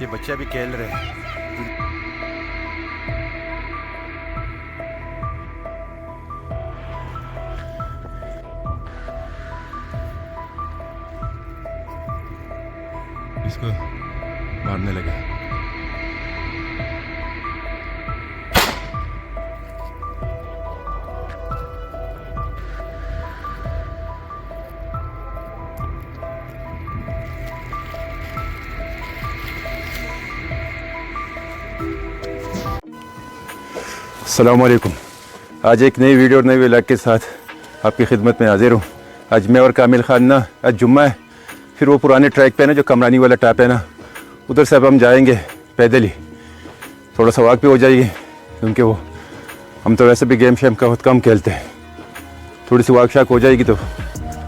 ये बच्चा भी खेल रहे हैं. इसको मारने लगा. अस्सलामुअलैकुम. आज एक नई वीडियो और नई व्लॉग के साथ आपकी खिदमत में हाजिर हूँ. आज मैं और कामिल खान ना, आज जुम्मा है, फिर वो पुराने ट्रैक पे ना जो कमरानी वाला टाप है ना, उधर से अब हम जाएंगे पैदल ही. थोड़ा सा वॉक भी हो जाएगी क्योंकि वो हम तो वैसे भी गेम शेम का बहुत कम खेलते हैं. थोड़ी सी वॉक शाक हो जाएगी तो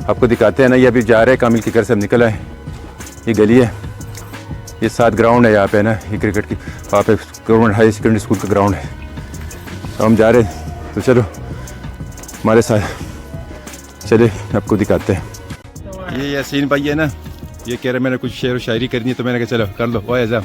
आपको दिखाते हैं ना. ये अभी जा रहे हैं, कामिल के घर से हम निकल आए. ये गली है, ये 7 ग्राउंड है यहाँ पे ना, ये क्रिकेट की वहाँ पे गवर्नमेंट हाई सेकेंडरी स्कूल का ग्राउंड है. तो हम जा रहे हैं, तो चलो हमारे साथ चले, आपको दिखाते हैं. ये यासीन भाई है ना, ये कह रहे मैंने कुछ शेर व शायरी करनी है, तो मैंने कहा चलो कर लो. ओए एजाम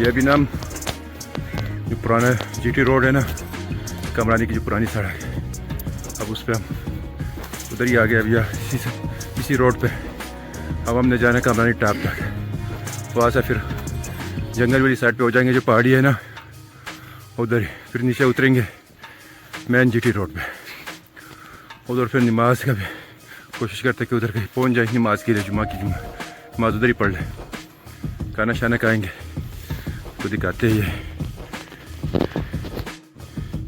ये अभी नाम जो पुराना जीटी रोड है ना, कमरानी की जो पुरानी सड़क है, अब उस पर हम उधर ही आ गए. अभी इसी रोड पे अब हमने जाना है कमरानी टाप तक. वहाँ से फिर जंगल वाली साइड पे हो जाएंगे, जो पहाड़ी है ना उधर ही. फिर नीचे उतरेंगे मेन जीटी रोड पे. उधर फिर नमाज का भी कोशिश करते कि उधर कहीं पहुँच जाए नमाज के लिए, जुम्मा की नमाज उधर ही पढ़ लें. खाना शाना खाएंगे तो दिखाते हैं.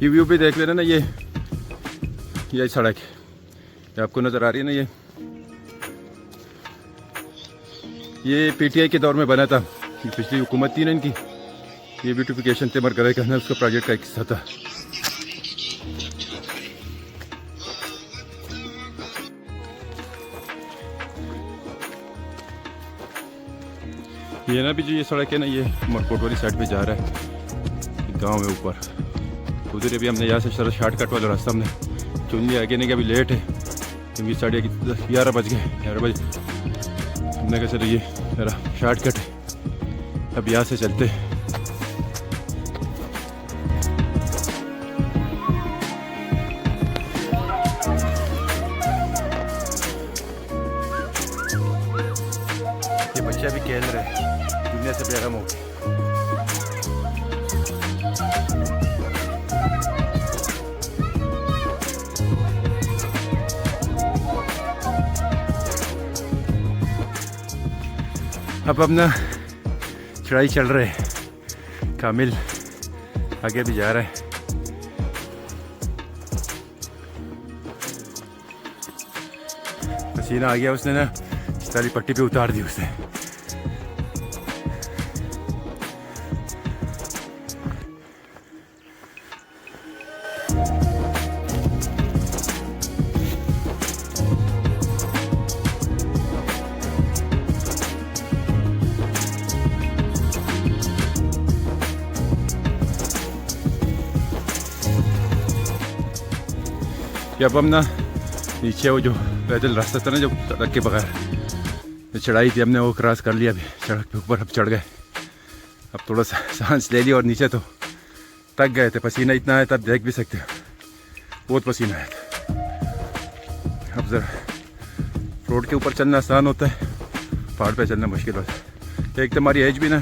ये व्यू भी देख लेना ना, ये सड़क है, ये आपको नज़र आ रही है ना. ये पीटीआई के दौर में बना था. ये पिछली हुकूमत थी ना इनकी, ये ब्यूटिफिकेशन तेमर करे का उसका प्रोजेक्ट का एक हिस्सा था. ये ना भी जो ये सड़क है ना, ये मरकोट वाली साइड पे जा रहा है, गांव में ऊपर. उधर अभी हमने यहाँ से शॉर्टकट वाला रास्ता हमने चुन लिया. आगे नहीं कि अभी लेट है क्योंकि 11:30 बज गए. 11 बजे हमने कहा चलो ये मेरा शॉर्टकट है, अब यहाँ से चलते. ये बच्चा भी खेल रहे हैं, दुनिया से बेगम हो गए. अब अपना चढ़ाई चल रहे हैं. कामिल आगे भी जा रहा है. पसीना आ गया, उसने ना सारी पट्टी पे उतार दी उसने. अब हम ना नीचे वो जो पैदल रास्ता था ना, जो सड़क के बगैर जो चढ़ाई थी, हमने वो क्रॉस कर लिया. अभी सड़क पे ऊपर अब चढ़ गए. अब थोड़ा सा सांस ले लिया और नीचे तो थक गए थे. पसीना इतना आया था, आप देख भी सकते हो, बहुत पसीना आया था. अब ज़रा रोड के ऊपर चलना आसान होता है, पहाड़ पे चलना मुश्किल होता है. एक तो हमारी एज भी ना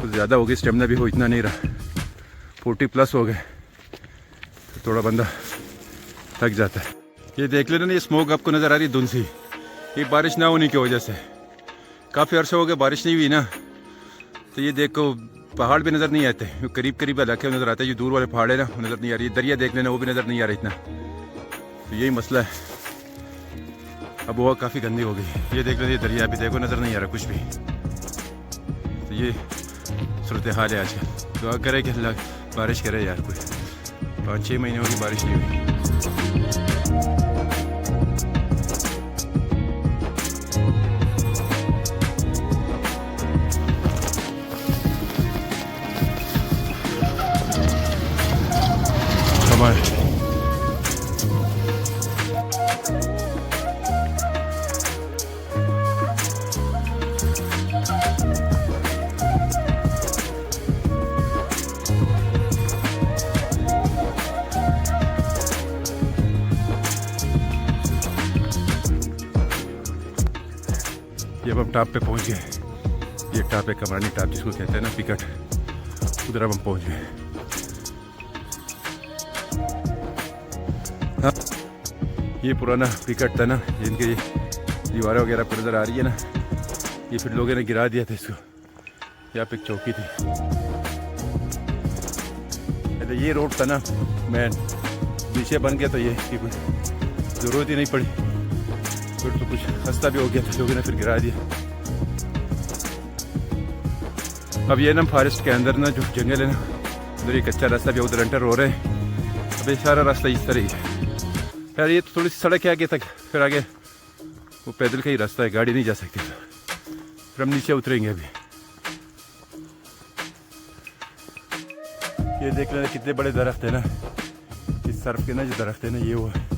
कुछ ज़्यादा हो गई, स्टेमिना भी हो इतना नहीं रहा, 40+ हो गए, तो थोड़ा बंदा थक जाता है। ये देख लेना, ये स्मोक आपको नज़र आ रही है धुंध सी, ये बारिश ना होने की वजह से, काफ़ी अर्सा हो गया बारिश नहीं हुई ना, तो ये देखो पहाड़ भी नज़र नहीं आते, जो करीब करीब इलाके में नज़र आते हैं, जो दूर वाले पहाड़ है ना वो नज़र नहीं आ रही है। दरिया देख लेना, वो भी नज़र नहीं आ रहा इतना, तो यही मसला है। अब वो काफ़ी गंदी हो गई, ये देख लेना, ये दरिया भी देखो नज़र नहीं आ रहा कुछ भी, तो ये सूरत हाल है आजकल। दुआ करे कि अल्लाह बारिश करे यार, कोई 5-6 महीने हो गई बारिश नहीं हुई। ये अब हम टॉप पे पहुंच गए, ये टॉप है कमरानी टॉप जिसको कहते हैं ना, पिकट, उधर अब हम पहुंच गए। हाँ, ये पुराना पिकट था ना, जिनकी दीवारें वगैरह पर नज़र आ रही है ना, ये फिर लोगों ने गिरा दिया था इसको। यहाँ पे एक चौकी थी, तो ये रोड था ना मैन, नीचे बन गया तो ये इसकी कोई ज़रूरत ही नहीं पड़ी, फिर तो कुछ खस्ता भी हो गया था, लोगों ने फिर गिरा दिया। अब ये ना फॉरेस्ट के अंदर ना जो जंगल है ना, उधर एक कच्चा रास्ता भी, उधर एंटर हो रहे हैं। अब ये सारा रास्ता इस तरह ही है यार, ये तो थोड़ी सी सड़क है आगे तक, फिर आगे वो पैदल का ही रास्ता है, गाड़ी नहीं जा सकती। फिर हम नीचे उतरेंगे अभी। ये देख लेना कितने बड़े दरख्त है ना, इस तरफ के ना जो दरख्त है ना, ये वो है।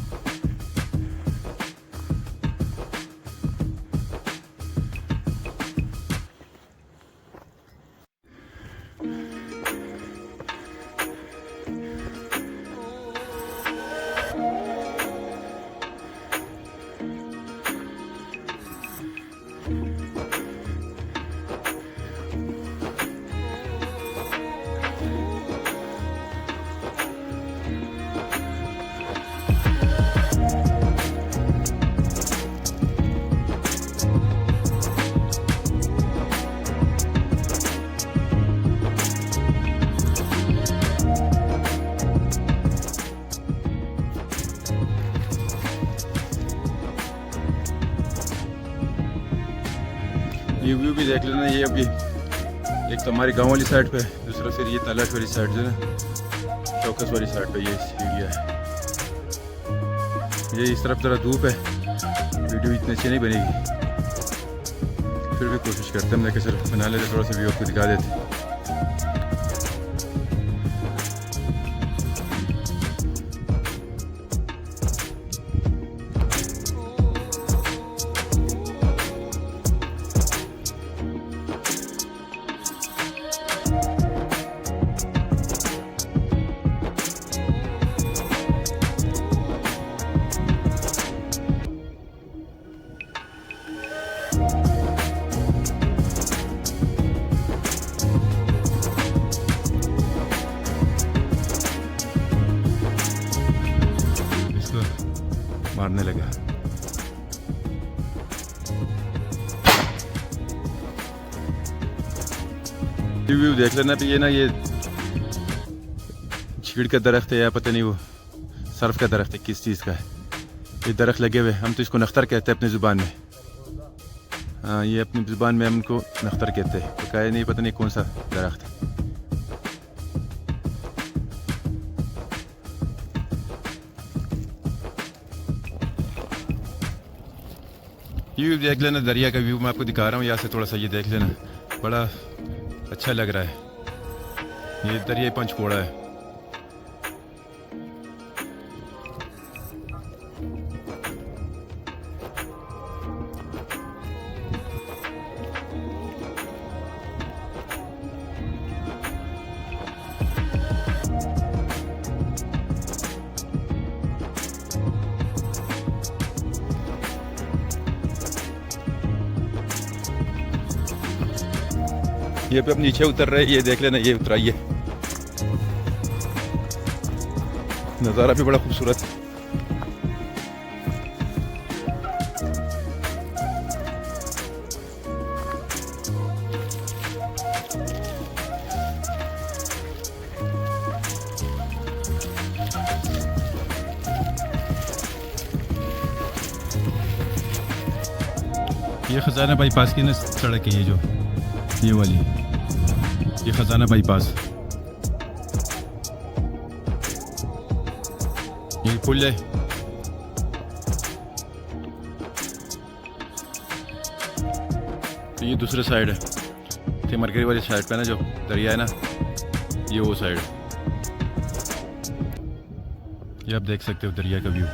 ये व्यू भी देख लेना, ये अभी एक तो हमारे गांव वाली साइड पे, दूसरा फिर ये तलाश वाली साइड है ना, चौकस वाली साइड पे ये एरिया है। ये इस तरफ ज़रा धूप है, वीडियो इतनी अच्छी नहीं बनेगी, फिर भी कोशिश करते हैं हमने कि सर बना लेते, थोड़ा सा व्यू आपको दिखा देते। मारने लगा। व्यू देख लेना, तो ये ना ये छीड़ का दरख्त है या पता नहीं वो सर्फ का दरख्त है, किस चीज़ का है ये दरख्त लगे हुए, हम तो इसको नख्तर कहते हैं अपनी ज़ुबान में। हाँ, ये अपनी ज़ुबान में हम इनको नख्तर कहते हैं, तो क्या नहीं पता नहीं कौन सा दरख्त है। व्यू देख लेना, दरिया का व्यू मैं आपको दिखा रहा हूँ यहाँ से, थोड़ा सा ये देख लेना, बड़ा अच्छा लग रहा है। ये दरिया पंचपोड़ा है। ये पे अब नीचे उतर रहे हैं, ये देख लेना, ये उतराइए, नज़ारा भी बड़ा खूबसूरत। ये खजाना बाईपास की ना सड़क है, ये जो ये वाली, ये खजाना बाईपास, ये पुल है। तो ये दूसरे साइड है, ये मरकरी वाली साइड पे ना जो दरिया है ना, ये वो साइड, ये आप देख सकते हो दरिया का व्यू।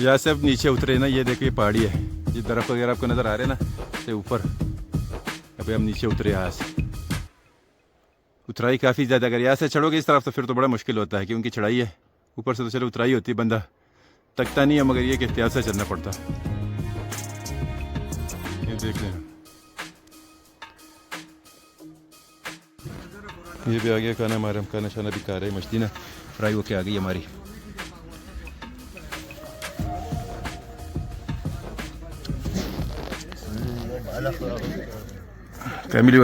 यहाँ से अब नीचे उतरे ना, ये देखिए पहाड़ी है, ये दरख्त वगैरह आपको नज़र आ रहे हैं ना, से ऊपर। अभी हम नीचे उतरे, यहाँ से उतराई काफ़ी ज़्यादा, अगर यहाँ से चढ़ोगे इस तरफ तो फिर तो बड़ा मुश्किल होता है, क्योंकि चढ़ाई है, ऊपर से तो चलो उतराई होती है, बंदा तकता नहीं है, मगर ये कि एहतियात से चलना पड़ता। ये देख लें, ये भी आ गया खाना हमारा, खाना शाना भी खा रहे हैं, मछली ना फ्राई होके आ गई हमारी। Camilo